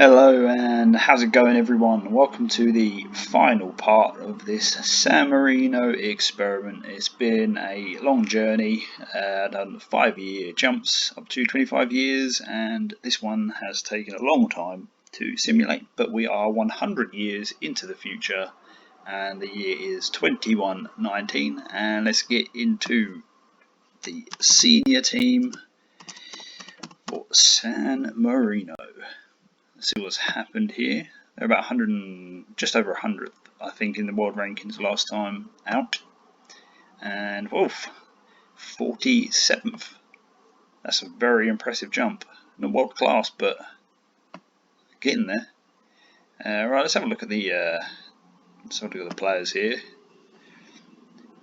Hello and how's it going everyone? Welcome to the final part of this San Marino experiment. It's been a long journey, done 5-year jumps up to 25 years, and this one has taken a long time to simulate, but we are 100 years into the future and the year is 2119, and let's get into the senior team for San Marino. Let's see what's happened here. They're about 100 and just over 100th, I think, in the world rankings last time out. And woof, 47th. That's a very impressive jump. Not world class, but getting there. Right, let's have a look at the players here,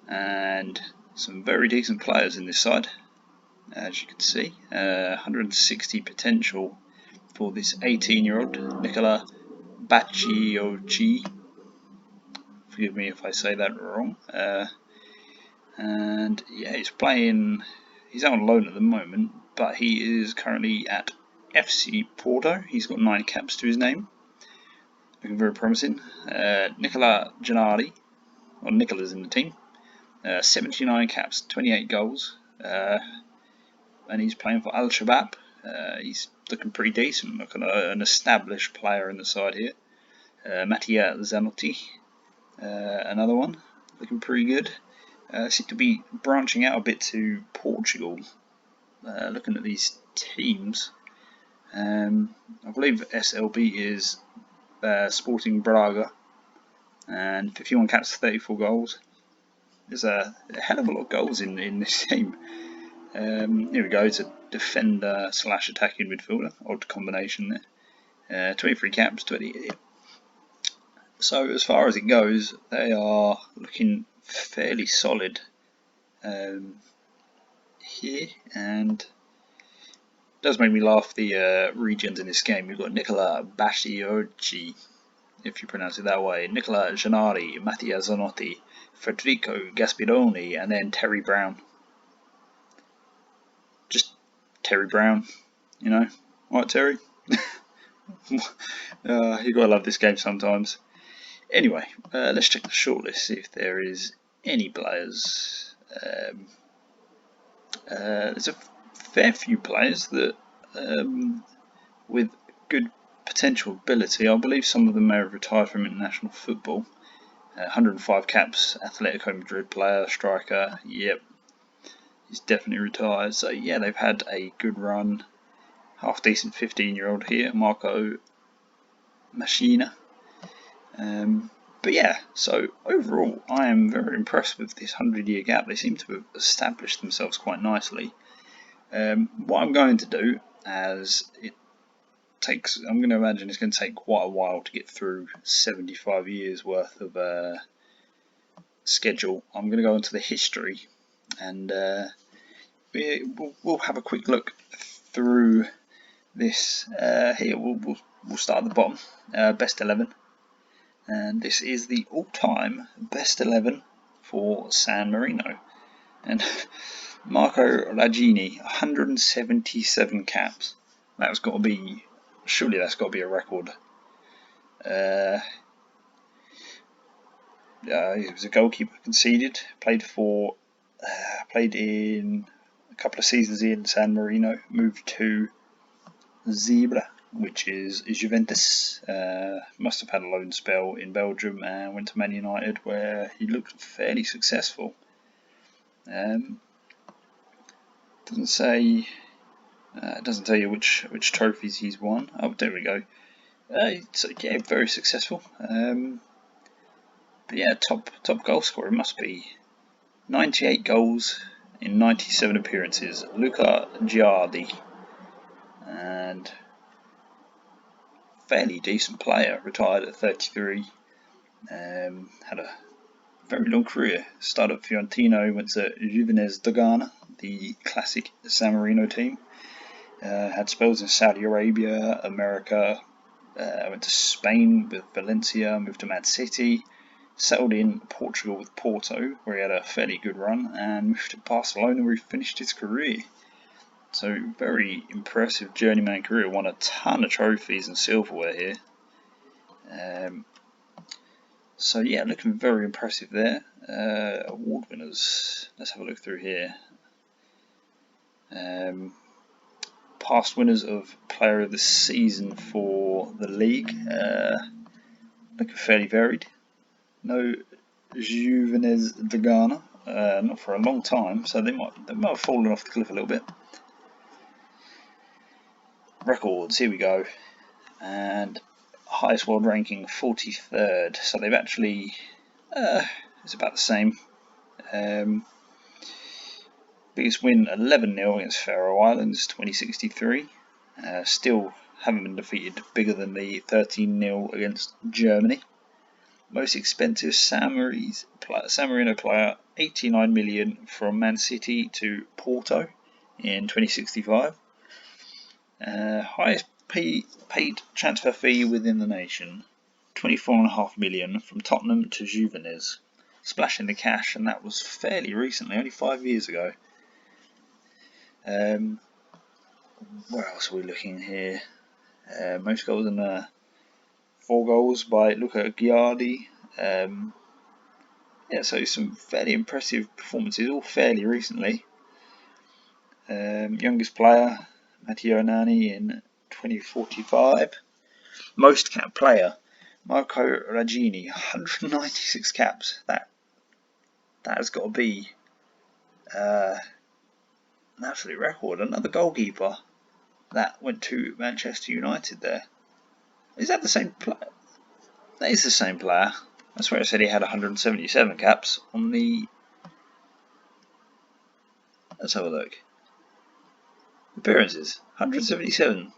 and some very decent players in this side, as you can see. 160 potential for this 18-year-old Nicola Baciocchi. Forgive me if I say that wrong. And yeah, he's out on loan at the moment, but he is currently at FC Porto. He's got 9 caps to his name. Looking very promising. Nicola Gennari, or Nicola's in the team. 79 caps, 28 goals. And he's playing for Al Shabab. He's looking pretty decent, looking at an established player in the side here. Mattia Zanotti, another one, looking pretty good. Seem to be branching out a bit to Portugal, looking at these teams. I believe SLB is Sporting Braga, and 51 caps, 34 goals. There's a hell of a lot of goals in this team. Here we go, it's a defender / attacking midfielder, odd combination there. 23 caps, 20. So as far as it goes, they are looking fairly solid here, and it does make me laugh, the regions in this game. You've got Nicola Baciocchi, if you pronounce it that way, Nicola Gennari, Mattia Zanotti, Federico Gaspironi, and then Terry Brown. Just Terry Brown, you know. Right, Terry? You gotta love this game sometimes. Anyway, let's check the shortlist, see if there is any players. There's a fair few players that with good potential ability. I believe some of them may have retired from international football. 105 caps, Atletico Madrid player, striker. Yep, he's definitely retired. So yeah, they've had a good run. Half decent 15-year-old here, Marco Machina. But yeah, so overall I am very impressed with this 100-year gap. They seem to have established themselves quite nicely. What I'm going to do, as I'm going to imagine it's going to take quite a while to get through 75 years worth of schedule. I'm going to go into the history, and we'll have a quick look through this. Here we'll start at the bottom, best 11, and this is the all-time best 11 for San Marino. And Marco Lagini, 177 caps. Surely that's got to be a record. He was a goalkeeper, conceded. Played in a couple of seasons in San Marino. Moved to Zebra, which is Juventus. Must have had a loan spell in Belgium and went to Man United, where he looked fairly successful. Doesn't tell you which trophies he's won. Oh, there we go. So yeah, very successful. But yeah, top goal scorer must be 98 goals in 97 appearances. Luca Giardi, and fairly decent player. Retired at 33. Had a very long career. Started at Fiorentina, went to Juventus Dogana, the classic San Marino team. Had spells in Saudi Arabia, America. Went to Spain with Valencia, moved to Man City, settled in Portugal with Porto, where he had a fairly good run, and moved to Barcelona, where he finished his career. So very impressive journeyman career. Won a ton of trophies and silverware here. So yeah, looking very impressive there. Award winners. Let's have a look through here. Past winners of Player of the Season for the league. Looking fairly varied. No Juvenes de Ghana, not for a long time, so they might have fallen off the cliff a little bit. Records, here we go, and highest world ranking 43rd. So they've actually it's about the same. Biggest win 11-0 against Faroe Islands 2063. Still haven't been defeated, bigger than the 13-0 against Germany. Most expensive San Marino player, 89 million from Man City to Porto in 2065. Highest paid transfer fee within the nation, 24.5 million from Tottenham to Juvenes. Splashing the cash, and that was fairly recently, only 5 years ago. Where else are we looking here? Most goals in 4 goals by Luca Giardi. Yeah, so some fairly impressive performances, all fairly recently. Youngest player, Matteo Nani in 2045. Most cap player, Marco Raggini, 196 caps. That has got to be an absolute record. Another goalkeeper that went to Manchester United there. Is that the same player? That is the same player. That's where I said he had 177 caps on the... Let's have a look. Appearances, 177.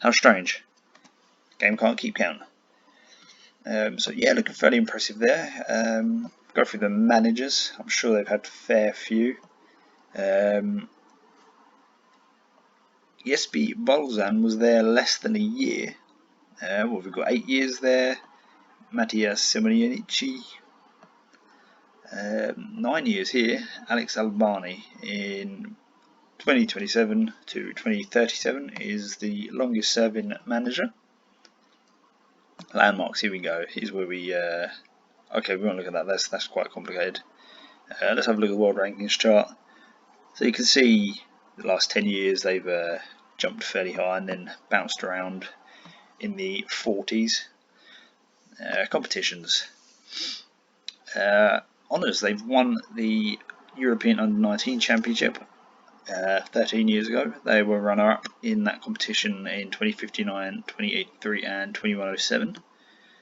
How strange. Game can't keep count. So yeah, looking fairly impressive there. Go through the managers. I'm sure they've had a fair few. Jesper Bolzan was there less than a year. We've got 8 years there. Mattia Simonici, 9 years here. Alex Albani in 2027 to 2037 is the longest serving manager. Landmarks, here we go. Here's where we okay, we won't look at that. That's quite complicated. Let's have a look at the world rankings chart. So you can see the last 10 years they've jumped fairly high and then bounced around in the 40s. Competitions. Honours, they've won the European Under-19 Championship 13 years ago. They were runner-up in that competition in 2059, 2083 and 2107.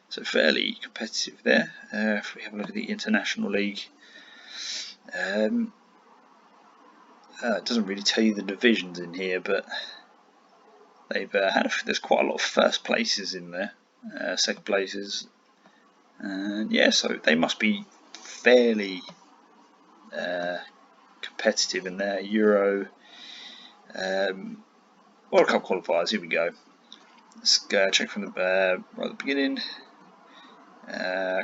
So fairly competitive there. If we have a look at the International League, it doesn't really tell you the divisions in here, but they've there's quite a lot of first places in there, second places, and yeah, so they must be fairly competitive in there. Euro, World Cup qualifiers. Here we go. Let's go check from the right at the beginning.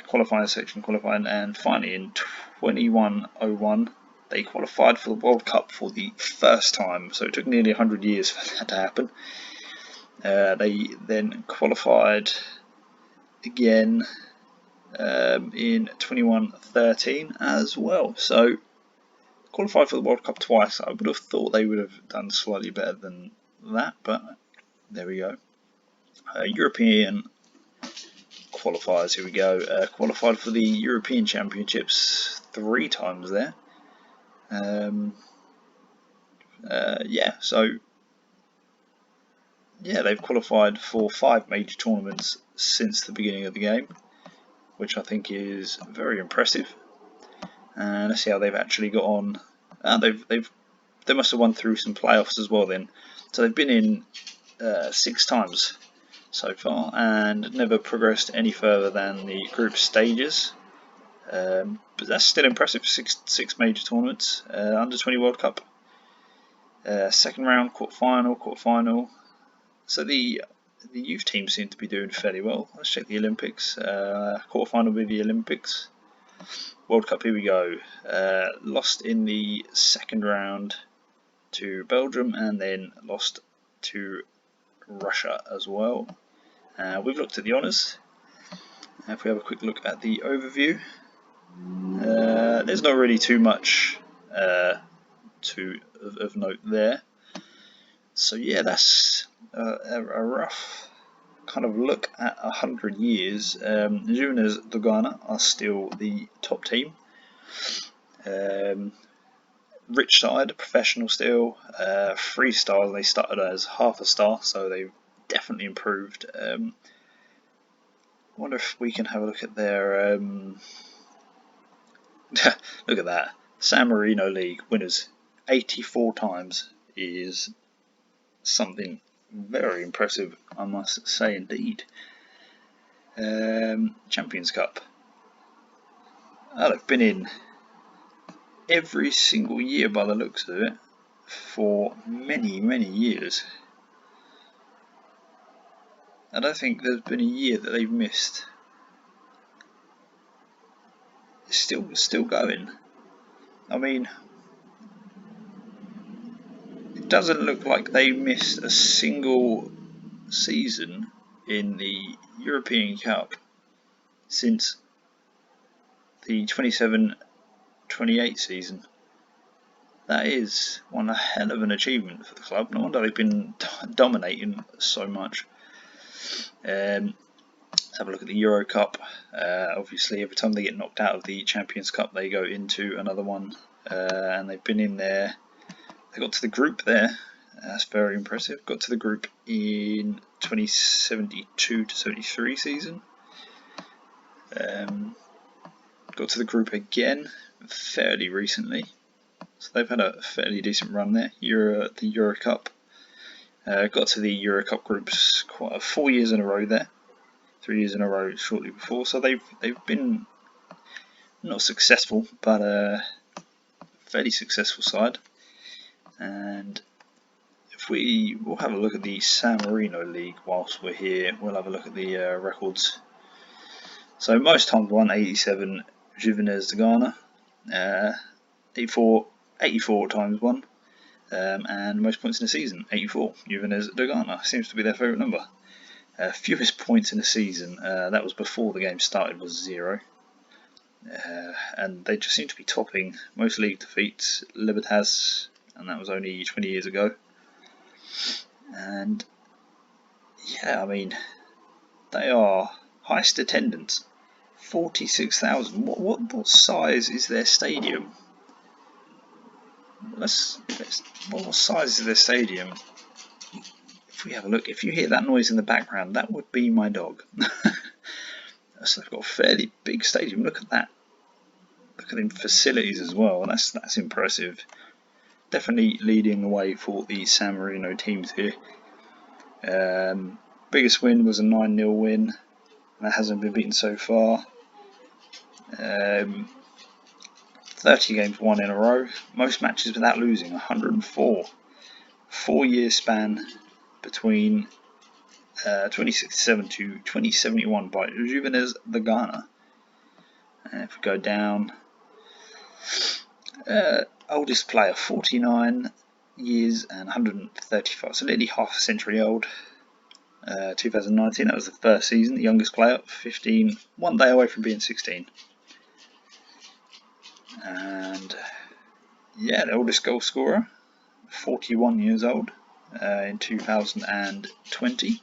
Qualifying section, and finally in 2101 they qualified for the World Cup for the first time. So it took nearly 100 years for that to happen. They then qualified again in 2113 as well. So qualified for the World Cup twice. I would have thought they would have done slightly better than that, but there we go. European qualifiers, here we go. Qualified for the European Championships 3 times there. Yeah, so yeah, they've qualified for 5 major tournaments since the beginning of the game, which I think is very impressive. And let's see how they've actually got on. They must have won through some playoffs as well then. So they've been in 6 times so far and never progressed any further than the group stages. But that's still impressive. Six major tournaments. Under 20 World Cup. Second round, quarterfinal. So the youth team seem to be doing fairly well. Let's check the Olympics. Quarterfinal with the Olympics. World Cup, here we go. Lost in the second round to Belgium, and then lost to Russia as well. We've looked at the honours. If we have a quick look at the overview, there's not really too much of note there. So yeah, that's a rough kind of look at 100 years. Juventus de Ghana are still the top team. Rich side, professional still. 3 stars. They started as half a star, so they've definitely improved. I wonder if we can have a look at their. Look at that. San Marino League winners 84 times is something very impressive, I must say indeed. Champions Cup. They've been in every single year by the looks of it for many, many years. I don't think there's been a year that they've missed. It's still going. I mean, it doesn't look like they missed a single season in the European Cup since the 27-28 season. That is one hell of an achievement for the club. No wonder they've been dominating so much. Let's have a look at the Euro Cup. Obviously, every time they get knocked out of the Champions Cup, they go into another one, and they've been in there. They got to the group there. That's very impressive. Got to the group in 2072-73 season. Got to the group again fairly recently. So they've had a fairly decent run there. The Euro Cup. Got to the Euro Cup groups 4 years in a row there. 3 years in a row shortly before. So they've been not successful, but a fairly successful side. And if we'll have a look at the San Marino League whilst we're here. We'll have a look at the records. So most times won 87 Juventus de Ghana, 84 times won, and most points in the season 84 Juventus de Ghana seems to be their favourite number. Fewest points in the season, that was before the game started, was 0. And they just seem to be topping most league defeats. Libertas, and that was only 20 years ago. And yeah, I mean, they are highest attendance, 46,000. What size is their stadium? What size is their stadium? If we have a look, if you hear that noise in the background, that would be my dog. So they've got a fairly big stadium. Look at that. Look at them facilities as well. That's impressive. Definitely leading the way for the San Marino teams here. Biggest win was a 9-0 win. That hasn't been beaten so far. 30 games won in a row. Most matches without losing, 104. 4-year span between 2067 to 2071 by Juventus de Ghana. And if we go down, oldest player 49 years and 135, so nearly half a century old. 2019, that was the first season. The youngest player 15, 1 day away from being 16. And yeah, the oldest goal scorer 41 years old in 2020.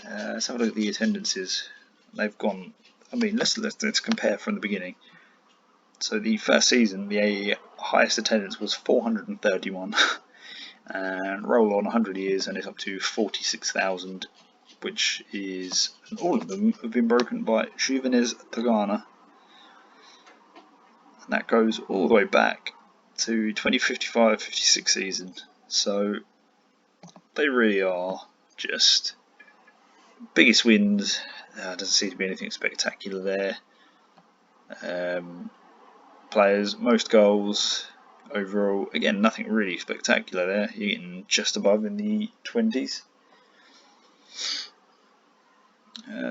Let's have a look at the attendances. They've gone. I mean, let's compare from the beginning. So the first season, the highest attendance was 431, and roll on 100 years, and it's up to 46,000, which is, and all of them have been broken by Juventus de Ghana, and that goes all the way back to 2055-56 season. So they really are just biggest wins. Doesn't seem to be anything spectacular there. Players, most goals overall. Again, nothing really spectacular there. You're getting just above in the 20s.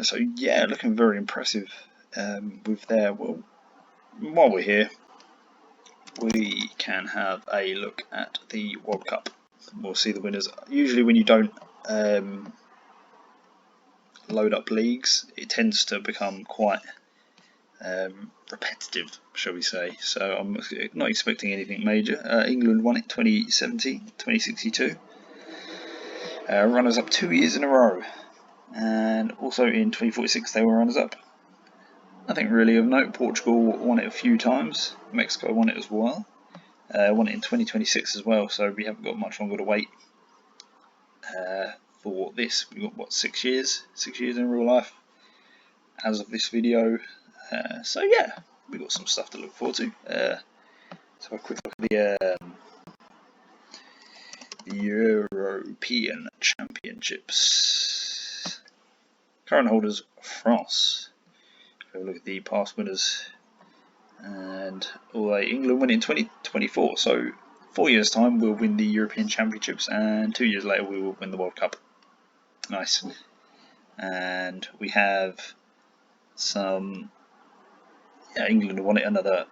So yeah, looking very impressive with their. Well, while we're here, we can have a look at the World Cup. We'll see the winners. Usually when you don't load up leagues, it tends to become quite repetitive, shall we say. So I'm not expecting anything major. England won it 2070, 2062. Runners up 2 years in a row. And also in 2046 they were runners up. Nothing really of note. Portugal won it a few times. Mexico won it as well. Won it in 2026 as well, so we haven't got much longer to wait for this. We've got, what, 6 years? 6 years in real life as of this video. So yeah, we've got some stuff to look forward to. Let's have a quick look at the European Championships. Current holders, France. Have a look at the past winners. And although England won in 2024, so 4 years time we'll win the European Championships, and 2 years later we will win the World Cup. Nice. And we have some, England won it another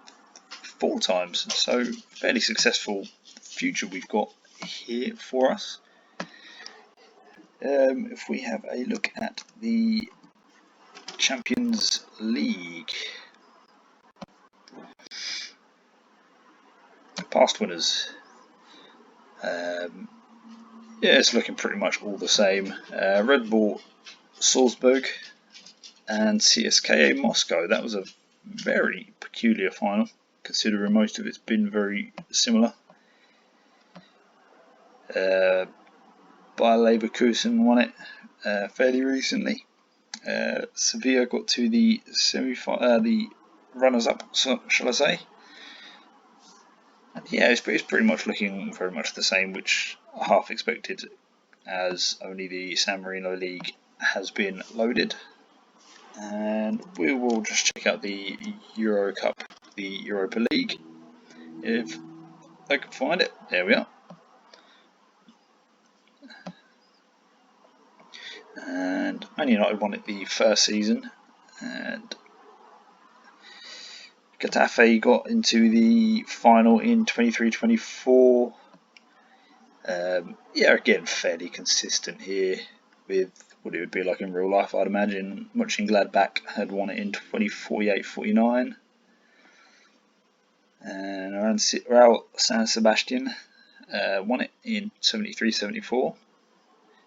4 times, so fairly successful future we've got here for us. If we have a look at the Champions League, past winners, it's looking pretty much all the same. Red Bull Salzburg and CSKA Moscow. That was a very peculiar final, considering most of it's been very similar. Bayer Leverkusen won it fairly recently. Sevilla got to the the runners-up, shall I say? And yeah, it's pretty much looking very much the same, which I half expected, as only the San Marino League has been loaded. And we will just check out the Euro Cup, the Europa League, if I can find it. There we are. And Man United won it the first season, and Getafe got into the final in 23-24. Yeah, again, fairly consistent here with what it would be like in real life, I'd imagine. Mönchengladbach had won it in 2048-49. And Real San Sebastian won it in 73-74.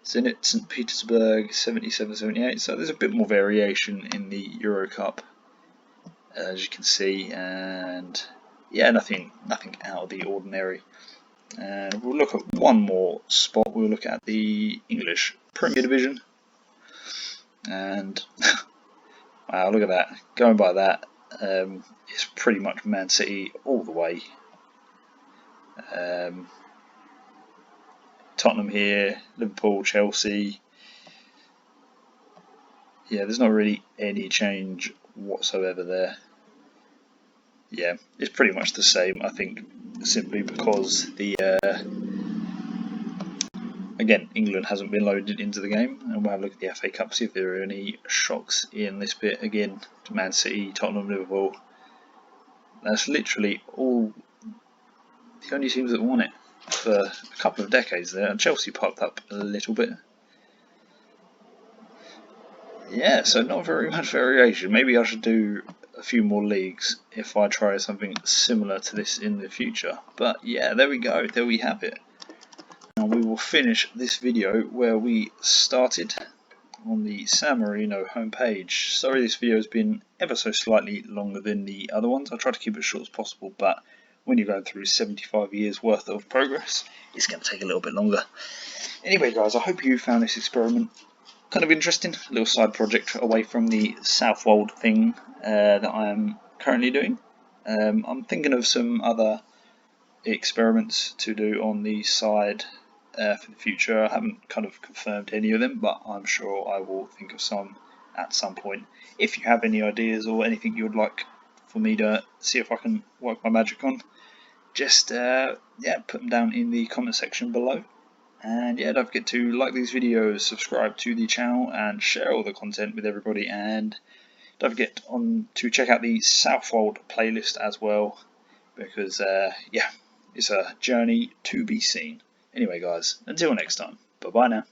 Zenit St. Petersburg 77-78. So there's a bit more variation in the Euro Cup, as you can see, and yeah, nothing out of the ordinary. And we'll look at one more spot. We'll look at the English Premier Division, and wow, look at that. Going by that, it's pretty much Man City all the way. Tottenham here, Liverpool, Chelsea. Yeah, there's not really any change whatsoever there. Yeah, it's pretty much the same, I think, simply because the again, England hasn't been loaded into the game, and we'll have a look at the FA Cup, see if there are any shocks in this bit. Again, Man City, Tottenham, Liverpool. That's literally all the only teams that won it for a couple of decades there, and Chelsea popped up a little bit. Yeah, so not very much variation. Maybe I should do a few more leagues if I try something similar to this in the future. But yeah, there we go, there we have it. Now we will finish this video where we started, on the San Marino homepage. Sorry this video has been ever so slightly longer than the other ones. I try to keep it as short as possible, but when you're going through 75 years worth of progress, it's going to take a little bit longer. Anyway guys, I hope you found this experiment kind of interesting, a little side project away from the Southwold thing that I am currently doing. I'm thinking of some other experiments to do on the side for the future. I haven't kind of confirmed any of them, but I'm sure I will think of some at some point. If you have any ideas or anything you would like for me to see if I can work my magic on, just yeah, put them down in the comment section below. And yeah, don't forget to like these videos, subscribe to the channel, and share all the content with everybody. And don't forget to check out the Southwold playlist as well. because yeah, it's a journey to be seen. Anyway, guys, until next time, bye bye now.